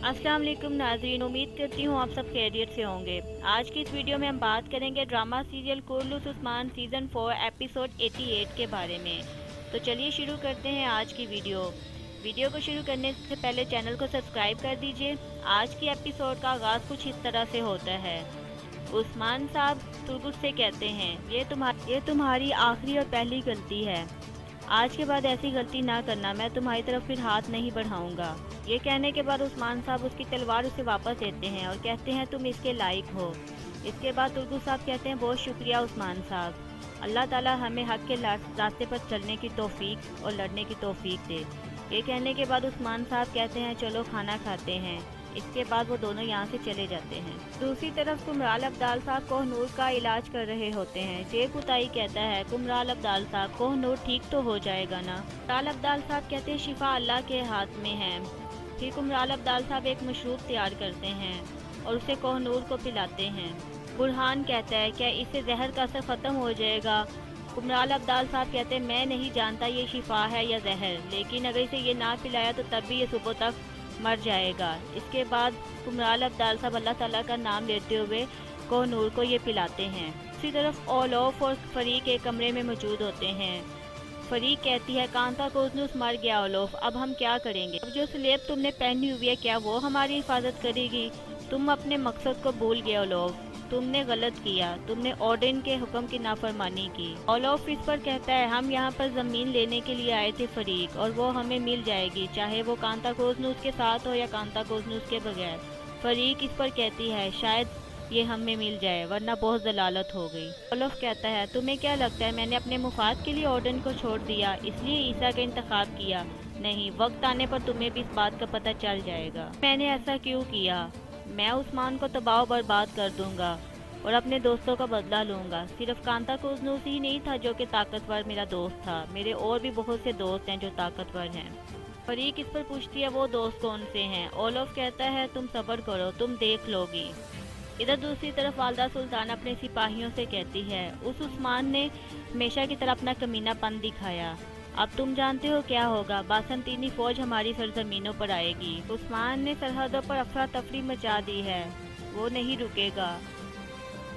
अस्सलाम वालेकुम नाज़रीन, उम्मीद करती हूँ आप सब खैरियत से होंगे। आज की इस वीडियो में हम बात करेंगे drama serial Kurulus Osman season 4 episode 88 के बारे में। तो चलिए शुरू करते हैं आज की वीडियो को शुरू करने से पहले चैनल को सब्सक्राइब कर दीजिए। आज की एपिसोड का आगाज़ कुछ इस तरह से होता है। उस्मान साहब तुर्गुस से कहते हैं, ये तुम्हारी आखिरी और पहली गलती है। आज के बाद ऐसी गलती ना करना, मैं तुम्हारी तरफ फिर हाथ नहीं बढ़ाऊंगा। ये कहने के बाद उस्मान साहब उसकी तलवार उसे वापस देते हैं और कहते हैं तुम इसके लायक हो। इसके बाद तुर्गुस साहब कहते हैं बहुत शुक्रिया उस्मान साहब, अल्लाह ताला हमें हक के रास्ते पर चलने की तौफीक और लड़ने की तौफीक दे। ये कहने के बाद उस्मान साहब कहते हैं चलो खाना खाते हैं। इसके बाद वो दोनों यहाँ से चले जाते हैं। दूसरी तरफ कुमराल अब्दाल साहब कोहनूर का इलाज कर रहे होते हैं। शेख उताई कहता है कुमराल अब्दाल साहब कोहनूर ठीक तो हो जाएगा ना। कुमराल अब्दाल साहब कहते हैं शिफा अल्लाह के हाथ में है। फिर कुमराल अब्दाल साहब एक मशरूब तैयार करते हैं और उसे कोहनूर को पिलाते हैं। बुरहान कहता है क्या इससे जहर का असर ख़त्म हो जाएगा। कुमराल अब्दाल साहब कहते हैं मैं नहीं जानता ये शिफा है या जहर, लेकिन अगर इसे ये ना पिलाया तो तब भी ये सुबह तक मर जाएगा। इसके बाद कुमराल अब्दाल साहब अल्लाह ताला का नाम लेते हुए कोहनूर को ये पिलाते हैं। दूसरी तरफ ओलोफ और फरीक एक कमरे में मौजूद होते हैं। फरीक कहती है कांता कोजनूस मर गया ओलोफ, अब हम क्या करेंगे। अब जो स्लेब तुमने पहनी हुई है क्या वो हमारी हिफाजत करेगी। तुम अपने मकसद को भूल गए ओलोफ, तुमने गलत किया, तुमने ओडिन के हुक्म की नाफरमानी की। ओलोफ इस पर कहता है हम यहाँ पर ज़मीन लेने के लिए आए थे फरीक, और वो हमें मिल जाएगी चाहे वो कांता कोजनूस के साथ हो या कांता कोजनूस के बगैर। फरीक इस पर कहती है शायद ये हमें मिल जाए वरना बहुत जलालत हो गई। ओलोफ कहता है तुम्हें क्या लगता है मैंने अपने मुफाद के लिए ओडिन को छोड़ दिया, इसलिए ईसा का इंतखाब किया। नहीं, वक्त आने पर तुम्हें भी इस बात का पता चल जाएगा मैंने ऐसा क्यों किया। मैं उस्मान को तबाह बर्बाद कर दूंगा और अपने दोस्तों का बदला लूंगा। सिर्फ कांता कोजनूस ही नहीं था जो कि ताकतवर मेरा दोस्त था, मेरे और भी बहुत से दोस्त हैं जो ताकतवर हैं। फरीक इस पर पूछती है वो दोस्त कौन से हैं। ओलोफ कहता है तुम सब्र करो, तुम देख लोगी। इधर दूसरी तरफ वालदा सुल्तान अपने सिपाहियों से कहती है उस उस्मान ने हमेशा की तरह अपना कमीनापन दिखाया। अब तुम जानते हो क्या होगा, बासंतीनी फौज हमारी सरजमीनों पर आएगी। उस्मान ने सरहदों पर अफरा तफरी मचा दी है, वो नहीं रुकेगा।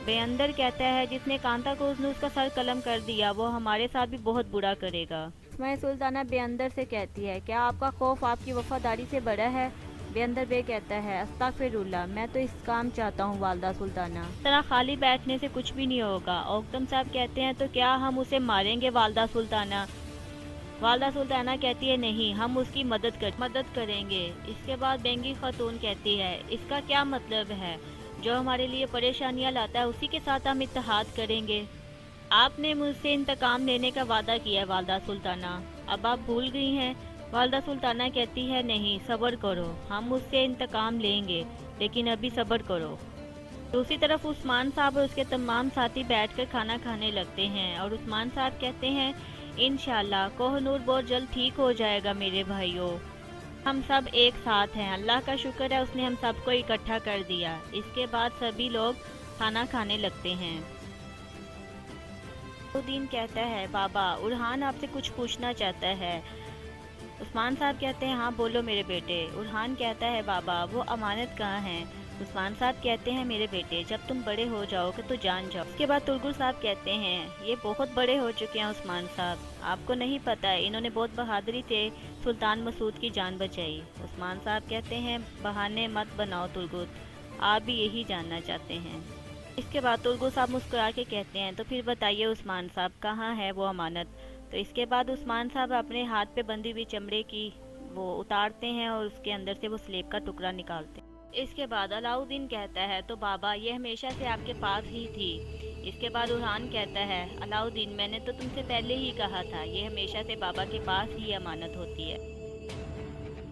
बेअंदर कहता है जिसने कांता कोजनूस का सर कलम कर दिया वो हमारे साथ भी बहुत बुरा करेगा। मैं सुल्ताना बेअंदर से कहती है क्या आपका खौफ आपकी वफादारी से बड़ा है। बेअंदर बे कहता है अस्तगफिरुल्लाह, मैं तो इस काम चाहता हूँ वालदा सुल्ताना, तरह खाली बैठने से कुछ भी नहीं होगा। औकतम साहब कहते हैं तो क्या हम उसे मारेंगे वालदा सुल्ताना। वालदा सुल्ताना कहती है नहीं, हम उसकी मदद करेंगे। इसके बाद बेंगी खातून कहती है इसका क्या मतलब है, जो हमारे लिए परेशानियां लाता है उसी के साथ हम इत्तेहाद करेंगे। आपने मुझसे इंतकाम लेने का वादा किया है वालदा सुल्ताना, अब आप भूल गई हैं। वालदा सुल्ताना कहती है नहीं, सब्र करो, हम उससे इंतकाम लेंगे, लेकिन अभी सब्र करो। दूसरी तरफ उस्मान साहब और उसके तमाम साथी बैठकर खाना खाने लगते हैं और उस्मान साहब कहते हैं इंशाल्लाह कोहनूर बहुत जल्द ठीक हो जाएगा मेरे भाइयों, हम सब एक साथ हैं, अल्लाह का शुक्र है उसने हम सबको इकट्ठा कर दिया। इसके बाद सभी लोग खाना खाने लगते हैं। उद्दीन कहता है बाबा उरहान आपसे कुछ पूछना चाहता है। उस्मान साहब कहते हैं हाँ बोलो मेरे बेटे। उरहान कहता है बाबा वो अमानत कहाँ है। उस्मान साहब कहते हैं मेरे बेटे जब तुम बड़े हो जाओगे तो जान जाओ। इसके बाद तुर्गुस साहब कहते हैं ये बहुत बड़े हो चुके हैं उस्मान साहब, आपको नहीं पता है इन्होंने बहुत बहादुरी से सुल्तान मसूद की जान बचाई। उस्मान साहब कहते हैं बहाने मत बनाओ तुर्गुस, आप भी यही जानना चाहते हैं। इसके बाद तुर्गुस साहब मुस्कुरा के कहते हैं तो फिर बताइए उस्मान साहब कहाँ है वो अमानत। तो इसके बाद उस्मान साहब अपने हाथ पे बंधी हुई चमड़े की वो उतारते हैं और उसके अंदर से वो स्लेब का टुकड़ा निकालते हैं। इसके बाद अलाउद्दीन कहता है तो बाबा ये हमेशा से आपके पास ही थी। इसके बाद उरहान कहता है अलाउद्दीन मैंने तो तुमसे पहले ही कहा था ये हमेशा से बाबा के पास ही अमानत होती है।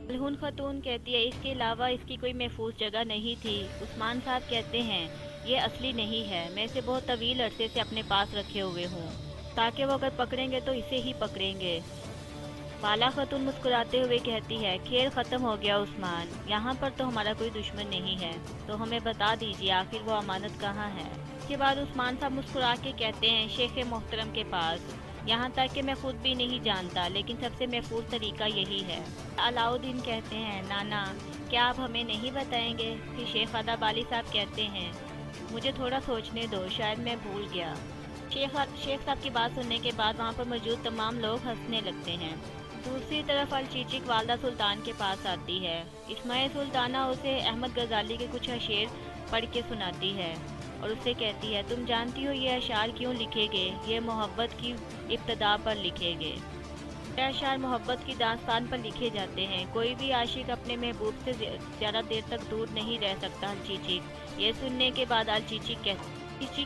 अलहुन खातून कहती है इसके अलावा इसकी कोई महफूज जगह नहीं थी। उस्मान साहब कहते हैं ये असली नहीं है, मैं इसे बहुत तवील अरसे से अपने पास रखे हुए हूँ ताकि वो अगर पकड़ेंगे तो इसे ही पकड़ेंगे। बाला खातून मुस्कुराते हुए कहती है खेल ख़त्म हो गया उस्मान, यहाँ पर तो हमारा कोई दुश्मन नहीं है, तो हमें बता दीजिए आखिर वो अमानत कहाँ है। इसके बाद उस्मान साहब मुस्कुरा के कहते हैं शेख मोहतरम के पास। यहाँ तक कि मैं खुद भी नहीं जानता, लेकिन सबसे महफूज तरीका यही है। अलाउद्दीन कहते हैं, नाना क्या आप हमें नहीं बताएंगे? फिर शेख अदब अली साहब कहते हैं, मुझे थोड़ा सोचने दो, शायद मैं भूल गया। शेख साहब की बात सुनने के बाद वहाँ पर मौजूद तमाम लोग हंसने लगते हैं। दूसरी तरफ अल-चीचिक वालदा सुल्तान के पास आती है। इस्माइल सुल्ताना उसे अहमद गजाली के कुछ अशेर पढ़ के सुनाती है और उससे कहती है, तुम जानती हो ये अशार क्यों लिखे गए? ये मोहब्बत की इब्तदा पर लिखे गए। ये अशार मोहब्बत की दास्तान पर लिखे जाते हैं। कोई भी आशिक अपने महबूब से ज़्यादा देर तक दूर नहीं रह सकता। अल-चीचिक ये सुनने के बाद अल-चीचिक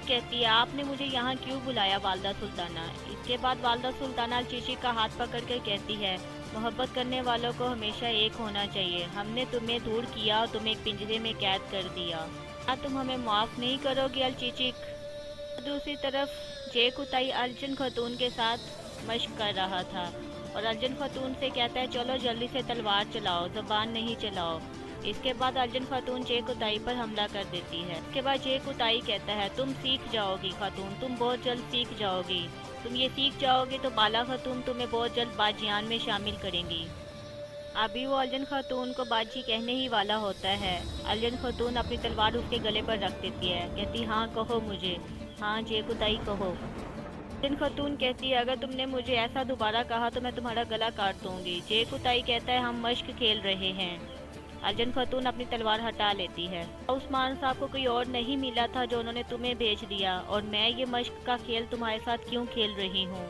कहती है, आपने मुझे यहाँ क्यों बुलाया वालदा सुल्ताना? इसके बाद वालदा सुल्ताना अल-चीचिक का हाथ पकड़ कर कहती है, मोहब्बत करने वालों को हमेशा एक होना चाहिए। हमने तुम्हें दूर किया और तुम्हें एक पिंजरे में कैद कर दिया। क्या तुम हमें माफ़ नहीं करोगी अल-चीचिक? दूसरी तरफ जे कुताई अर्जन खतून के साथ मश्क कर रहा था और अर्जन खतून से कहता है, चलो जल्दी से तलवार चलाओ, ज़बान नहीं चलाओ। इसके बाद अर्जन खातून जे कुताई पर हमला कर देती है। इसके बाद जे कुताई कहता है, तुम सीख जाओगी खातून, तुम बहुत जल्द सीख जाओगी। तुम ये सीख जाओगी तो बाला खातून तुम्हें बहुत जल्द बाजियान में शामिल करेंगी। अभी वो अर्जन खातून को बाजी कहने ही वाला होता है। अर्जन खातून अपनी तलवार उसके गले पर रख देती है। कहती, हाँ कहो मुझे, हाँ जे कुताई कहो। अर्जन खातून कहती है, अगर तुमने मुझे ऐसा दोबारा कहा तो मैं तुम्हारा गला काट दूंगी। जे कुताई कहता है, हम मश्क खेल रहे हैं। अर्जन खातून अपनी तलवार हटा लेती है। उस्मान साहब को कोई और नहीं मिला था जो उन्होंने तुम्हें भेज दिया, और मैं ये मश्क का खेल तुम्हारे साथ क्यों खेल रही हूँ?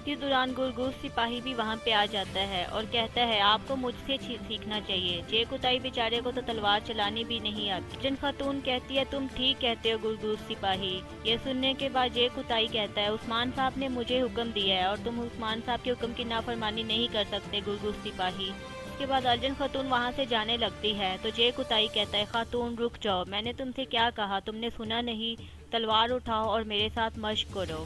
इस दौरान गुरगुज सिपाही भी वहाँ पे आ जाता है और कहता है, आपको मुझसे सीखना चाहिए। जे कुताई बेचारे को तो तलवार चलानी भी नहीं आती। अर्जन खातून कहती है, तुम ठीक कहते हो गुरगुज सिपाही। ये सुनने के बाद जे कुताई कहता है, उस्मान साहब ने मुझे हुक्म दिया है और तुम उस्मान साहब के हुक्म की नाफरमानी नहीं कर सकते गुरगुज सिपाही। इसके बाद अर्जन खातून वहाँ से जाने लगती है तो जे कुताई कहता है, खातून रुक जाओ, मैंने तुमसे क्या कहा, तुमने सुना नहीं? तलवार उठाओ और मेरे साथ मश्क करो।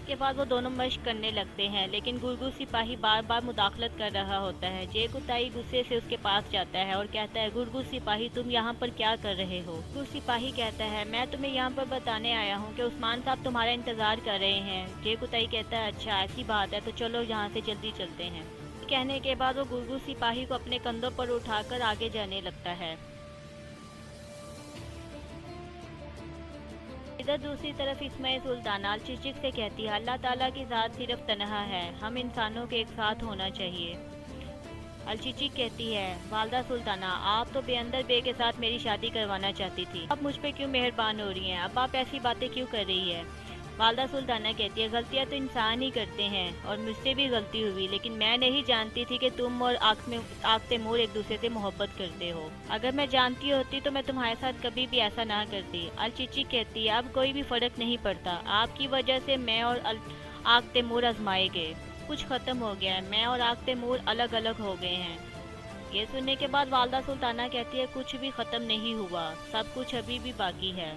इसके बाद वो दोनों मश्क करने लगते हैं, लेकिन गुरगुज सिपाही बार बार मुदाखलत कर रहा होता है। जे कुताई गुस्से से उसके पास जाता है और कहता है, गुरगुज सिपाही तुम यहाँ पर क्या कर रहे हो? गुरगुज सिपाही कहता है, मैं तुम्हें यहाँ पर बताने आया हूँ कि उस्मान साहब तुम्हारा इंतज़ार कर रहे हैं। जे कुताई कहता है, अच्छा ऐसी बात है, तो चलो यहाँ से जल्दी चलते हैं। कहने के बाद वो गुरगुज सिपाही को अपने कंधों पर उठाकर आगे जाने लगता है। इधर दूसरी तरफ इस्माइल सुल्ताना अल-चीचिक से कहती है, अल्लाह ताला की ज़ात सिर्फ तन्हा है, हम इंसानों के एक साथ होना चाहिए। अल-चीचिक कहती है, वालदा सुल्ताना आप तो बेअंदर बे के साथ मेरी शादी करवाना चाहती थी, अब मुझ पे क्यों मेहरबान हो रही हैं? अब आप ऐसी बातें क्यों कर रही है? वालदा सुल्ताना कहती है, गलतियाँ तो इंसान ही करते हैं और मुझसे भी गलती हुई, लेकिन मैं नहीं जानती थी कि तुम और आग तैमूर एक दूसरे से मोहब्बत करते हो। अगर मैं जानती होती तो मैं तुम्हारे साथ कभी भी ऐसा ना करती। अल-चीचिक कहती है, अब कोई भी फ़र्क नहीं पड़ता, आपकी वजह से मैं और आग तैमूर आजमाए गए, कुछ ख़त्म हो गया है, मैं और आग तैमूर अलग अलग हो गए हैं। ये सुनने के बाद वालदा सुल्ताना कहती है, कुछ भी ख़त्म नहीं हुआ, सब कुछ अभी भी बाकी है।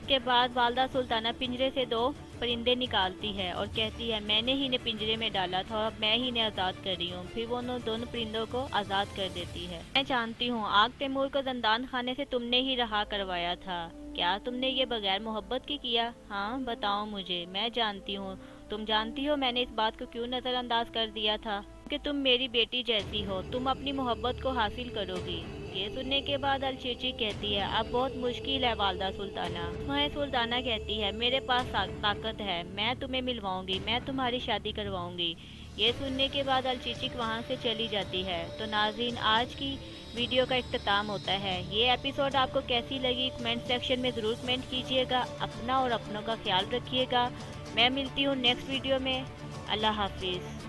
के बाद वालदा सुल्ताना पिंजरे से दो परिंदे निकालती है और कहती है, मैंने ही इन्हें पिंजरे में डाला था और अब मैं ही इन्हें आज़ाद कर रही हूँ। फिर वो दोनों परिंदों को आज़ाद कर देती है। मैं जानती हूँ आग तैमूर को ज़ंदान खाने से तुमने ही रहा करवाया था। क्या तुमने ये बगैर मोहब्बत के किया? हाँ बताओ मुझे, मैं जानती हूँ। तुम जानती हो मैंने इस बात को क्यों नज़रअंदाज कर दिया था? कि तुम मेरी बेटी जैसी हो, तुम अपनी मोहब्बत को हासिल करोगी। ये सुनने के बाद अल-चीचिक कहती है, अब बहुत मुश्किल है वालदा सुल्ताना। इस्माइल सुल्ताना कहती है, मेरे पास ताकत है, मैं तुम्हें मिलवाऊंगी, मैं तुम्हारी शादी करवाऊंगी। ये सुनने के बाद अल-चीचिक वहाँ से चली जाती है। तो नाज़रीन, आज की वीडियो का इख्तिताम होता है। ये एपिसोड आपको कैसी लगी कमेंट सेक्शन में ज़रूर कमेंट कीजिएगा। अपना और अपनों का ख्याल रखिएगा। मैं मिलती हूँ नेक्स्ट वीडियो में। अल्लाह हाफिज़।